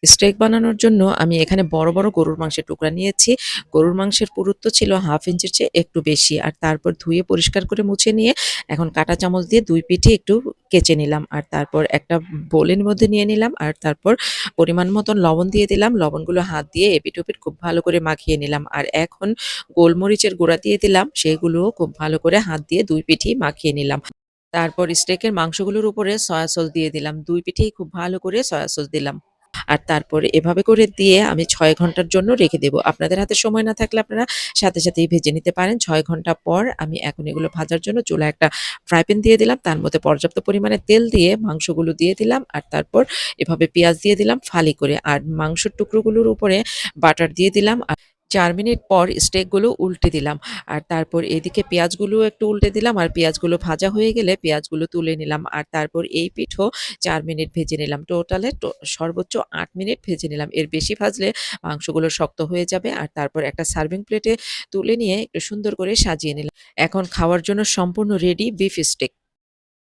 Stake বানানোর জন্য আমি এখানে বড়, বড় গরুর মাংসের টুকরা নিয়েছি। গরুর মাংসের পুরুত্ব ছিল 1/2 ইঞ্চির চেয়ে একটু বেশি। আর তারপর ধুয়ে পরিষ্কার করে মুছে নিয়ে এখন কাঁটা চামচ দিয়ে ২ পিঠই একটু কেচে নিলাম। আর তারপর একটা বোলের মধ্যে নিয়ে নিলাম। আর তারপর পরিমাণ মতন লবণ দিয়ে দিলাম। লবণগুলো হাত দিয়ে এপিঠ-ওপিঠ খুব ভালো করে মাখিয়ে নিলাম। আর এখন গোলমরিচের গুঁড়া দিয়ে দিলাম। সেগুলোও খুব ভালো করে হাত দিয়ে ২ পিঠই মাখিয়ে নিলাম। তারপর স্টেকের মাংসগুলোর উপরে সয়া সস দিয়ে দিলাম। ২ পিঠেই খুব ভালো করে সয়া সস দিলাম। আর তারপরে এভাবে করে দিয়ে আমি ৬ ঘন্টার জন্য রেখে দেব। আপনাদের হাতে সময় না থাকলে আপনারা সাথে, সাথেই ভেজে নিতে পারেন। ৬ ঘন্টা পর আমি এখন এগুলো ভাজার জন্য চুলায় একটা ফ্রাই প্যান দিয়ে দিলাম। তার মধ্যে পর্যাপ্ত পরিমাণে তেল দিয়ে মাংসগুলো দিয়ে দিলাম। আর তারপর এভাবে পেঁয়াজ দিয়ে দিলাম ফালি করে। আর মাংসের টুকরোগুলোর উপরে বাটার দিয়ে দিলাম। আর ৪ মিনিট পর স্টেকগুলো উল্টে দিলাম। আর তারপর এদিকে পেঁয়াজগুলোও একটু উল্টে দিলাম। আর পেঁয়াজগুলো ভাজা হয়ে গেলে পেঁয়াজগুলো তুলে নিলাম। আর তারপর এই পিঠও ৪ মিনিট ভেজে নিলাম। টোটালে সর্বোচ্চ ৮ মিনিট ভেজে নিলাম। এর বেশি ভাজলে মাংসগুলো শক্ত হয়ে যাবে। আর তারপর একটা সার্ভিং প্লেটে তুলে নিয়ে একটু সুন্দর করে সাজিয়ে নিলাম। এখন খাওয়ার জন্য সম্পূর্ণ রেডি বিফ স্টেক।